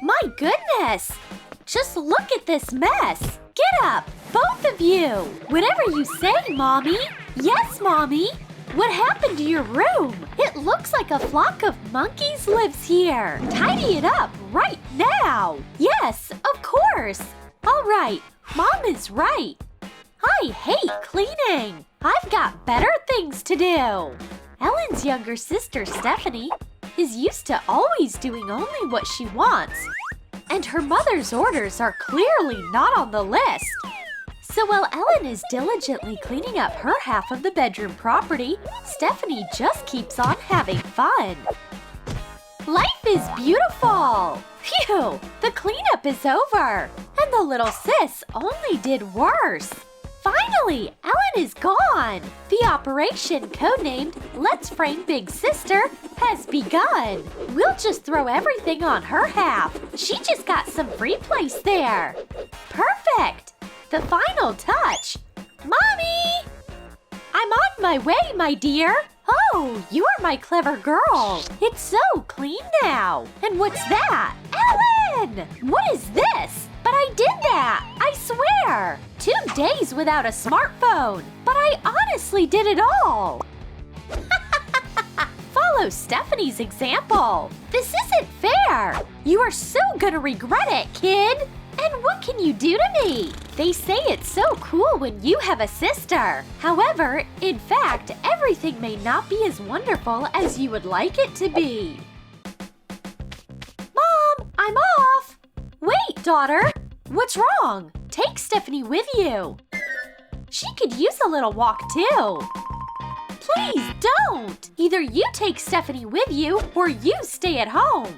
My goodness! Just look at this mess! Get up, both of you! Whatever you say, Mommy! Yes, Mommy! What happened to your room? It looks like a flock of monkeys lives here! Tidy it up right now! Yes, of course! All right, Mom is right! I hate cleaning! I've got better things to do! Ellen's younger sister, Stephanie, is used to always doing only what she wants. And her mother's orders are clearly not on the list. So while Ellen is diligently cleaning up her half of the bedroom property, Stephanie just keeps on having fun. Life is beautiful! Phew! The cleanup is over! And the little sis only did worse. Finally, Ellen is gone! The operation, codenamed Let's Frame Big Sister, has begun. We'll just throw everything on her half. She just got some free place there. Perfect! The final touch. Mommy! I'm on my way, my dear. Oh, you are my clever girl. It's so clean now. And what's that? Ellen! What is this? But I did that, I swear! 2 days without a smartphone, but I honestly did it all! Follow Stephanie's example. This isn't fair! You are so gonna regret it, kid! And what can you do to me? They say it's so cool when you have a sister. However, in fact, everything may not be as wonderful as you would like it to be. Mom, I'm off! Wait, daughter! What's wrong? Take Stephanie with you. She could use a little walk too. Please don't! Either you take Stephanie with you or you stay at home.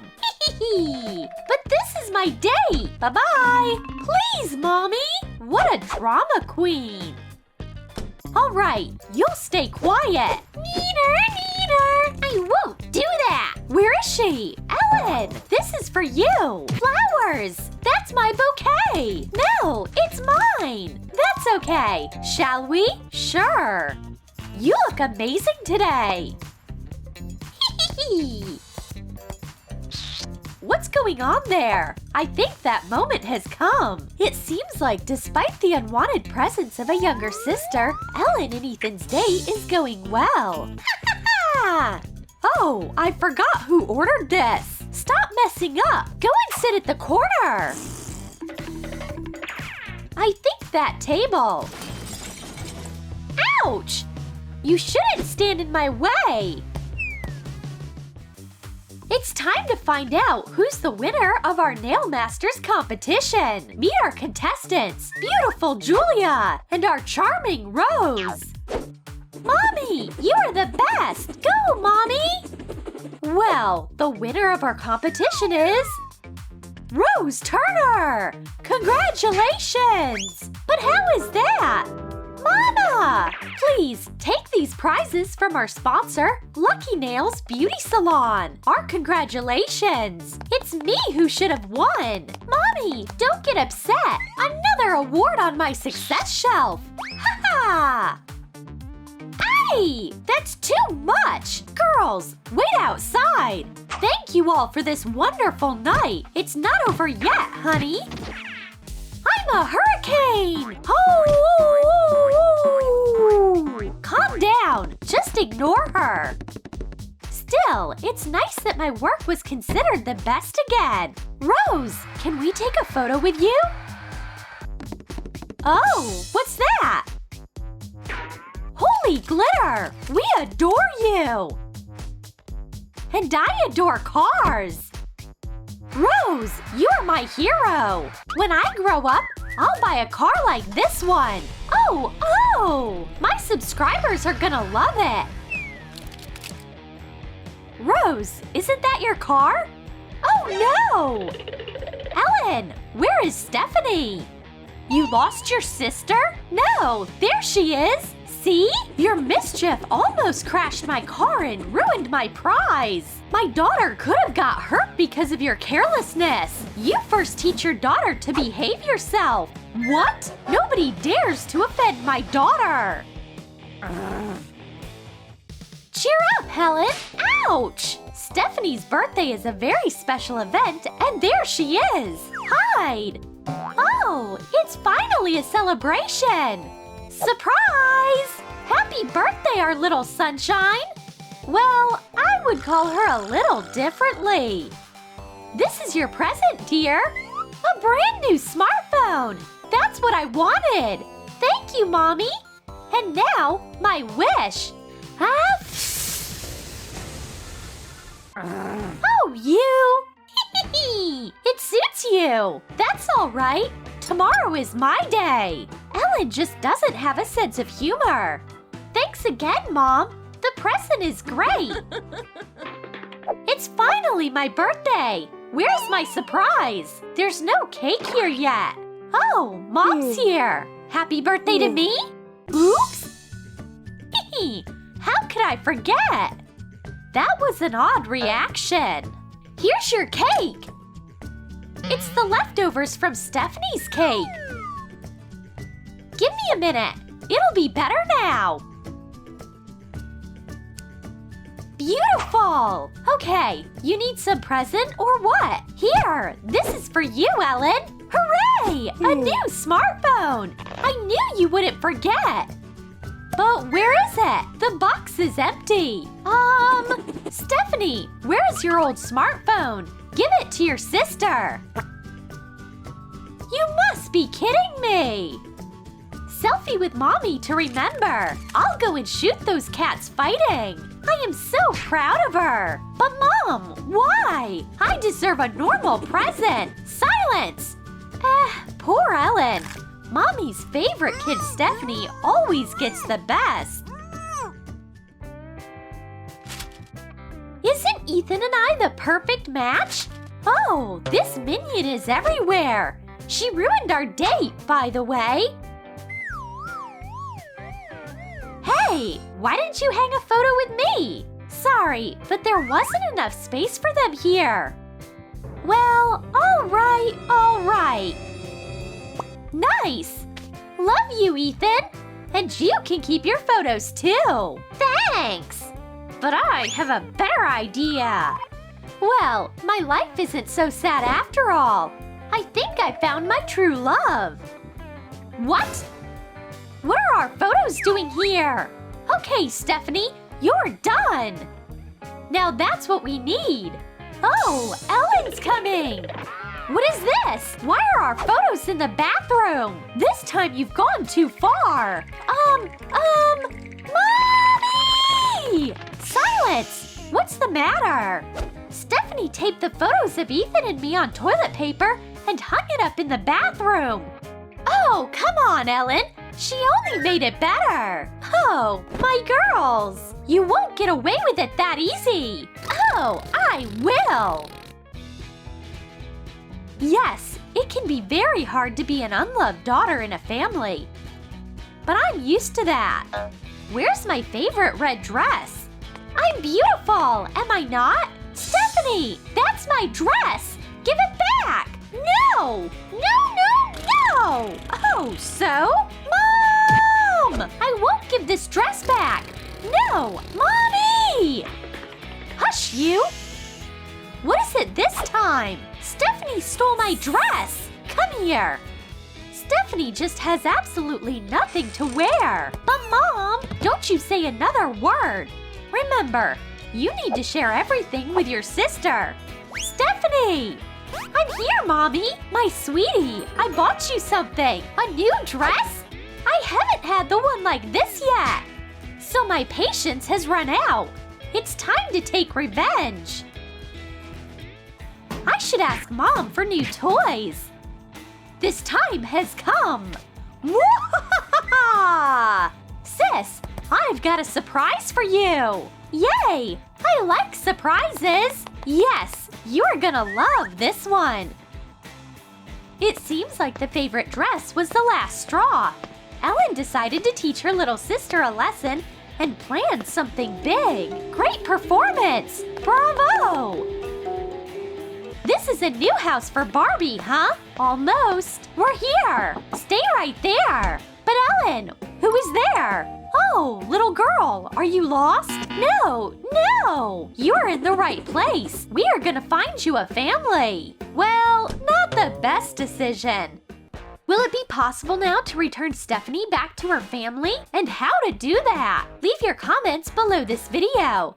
But this is my date. Bye-bye. Please, Mommy. What a drama queen. All right, you'll stay quiet. Neener. I won't do that. Where is she? Ellen, this is for you. Flowers. That's my bouquet. No, it's mine. That's okay. Shall we? Sure. You look amazing today. What's going on there? I think that moment has come. It seems like despite the unwanted presence of a younger sister, Ellen and Ethan's date is going well. Oh, I forgot who ordered this. Stop messing up. Go and sit at the corner. I think that table. Ouch! You shouldn't stand in my way. It's time to find out who's the winner of our Nail Masters competition. Meet our contestants, beautiful Julia and our charming Rose. Mommy, you are the best. Go, Mommy. Well, the winner of our competition is Rose Turner. Congratulations. But how is that? Mama! Please take these prizes from our sponsor, Lucky Nails Beauty Salon. Our congratulations! It's me who should have won. Mommy, don't get upset. Another award on my success shelf. Ha-ha! Hey! That's too much! Girls, wait outside. Thank you all for this wonderful night. It's not over yet, honey. I'm a hurricane! Oh! Calm down. Just ignore her. Still, it's nice that my work was considered the best again. Rose, can we take a photo with you? Oh, what's that? Holy glitter! We adore you! And I adore cars! Rose, you're my hero! When I grow up, I'll buy a car like this one! Oh! My subscribers are gonna love it! Rose, isn't that your car? Oh no! Ellen, where is Stephanie? You lost your sister? No, there she is! See? Your mischief almost crashed my car and ruined my prize. My daughter could have got hurt because of your carelessness. You first teach your daughter to behave yourself. What? Nobody dares to offend my daughter. Cheer up, Helen. Ouch! Stephanie's birthday is a very special event, and there she is! Hide! Oh, it's finally a celebration! Surprise! Happy birthday, our little sunshine! Well, I would call her a little differently. This is your present, dear. A brand new smartphone! That's what I wanted! Thank you, Mommy! And now, my wish! Oh, you! It suits you! That's all right. Tomorrow is my day. Ellen just doesn't have a sense of humor. Thanks again, Mom. The present is great. It's finally my birthday. Where's my surprise? There's no cake here yet. Oh, Mom's here. Happy birthday to me? Oops! How could I forget? That was an odd reaction. Here's your cake. It's the leftovers from Stephanie's cake. Give me a minute. It'll be better now. Beautiful! Okay, you need some present or what? Here, this is for you, Ellen. Hooray! A new smartphone! I knew you wouldn't forget. But where is it? The box is empty. Stephanie, where is your old smartphone? Give it to your sister. You must be kidding me. Selfie with Mommy to remember. I'll go and shoot those cats fighting. I am so proud of her. But Mom, why? I deserve a normal present. Silence! Poor Ellen. Mommy's favorite kid, Stephanie, always gets the best. Isn't Ethan and I the perfect match? Oh, this minion is everywhere. She ruined our date, by the way. Hey, why didn't you hang a photo with me? Sorry, but there wasn't enough space for them here. Well, all right. Nice! Love you, Ethan! And you can keep your photos too! Thanks! But I have a better idea! Well, my life isn't so sad after all. I think I found my true love. What? What are our photos doing here? Okay, Stephanie, you're done! Now that's what we need! Oh, Ellen's coming! What is this? Why are our photos in the bathroom? This time you've gone too far. Mommy! Silence! What's the matter? Stephanie taped the photos of Ethan and me on toilet paper and hung it up in the bathroom. Oh, come on, Ellen. She only made it better. Oh, my girls. You won't get away with it that easy. Oh, I will. Yes, it can be very hard to be an unloved daughter in a family. But I'm used to that. Where's my favorite red dress? I'm beautiful, am I not? Stephanie, that's my dress! Give it back! No! No! Oh, so? Mom! I won't give this dress back! No! Mommy! Hush, you! What is it this time? Stephanie stole my dress! Come here! Stephanie just has absolutely nothing to wear! But Mom, don't you say another word! Remember, you need to share everything with your sister! Stephanie! I'm here, Mommy! My sweetie, I bought you something! A new dress? I haven't had the one like this yet! So my patience has run out! It's time to take revenge! I should ask Mom for new toys! This time has come! Sis, I've got a surprise for you! Yay! I like surprises! Yes, you're gonna love this one! It seems like the favorite dress was the last straw. Ellen decided to teach her little sister a lesson and planned something big. Great performance! Bravo! This is a new house for Barbie, huh? Almost. We're here. Stay right there. But Ellen, who is there? Oh, little girl, are you lost? No, no! You're in the right place. We are gonna find you a family. Well, not the best decision. Will it be possible now to return Stephanie back to her family? And how to do that? Leave your comments below this video.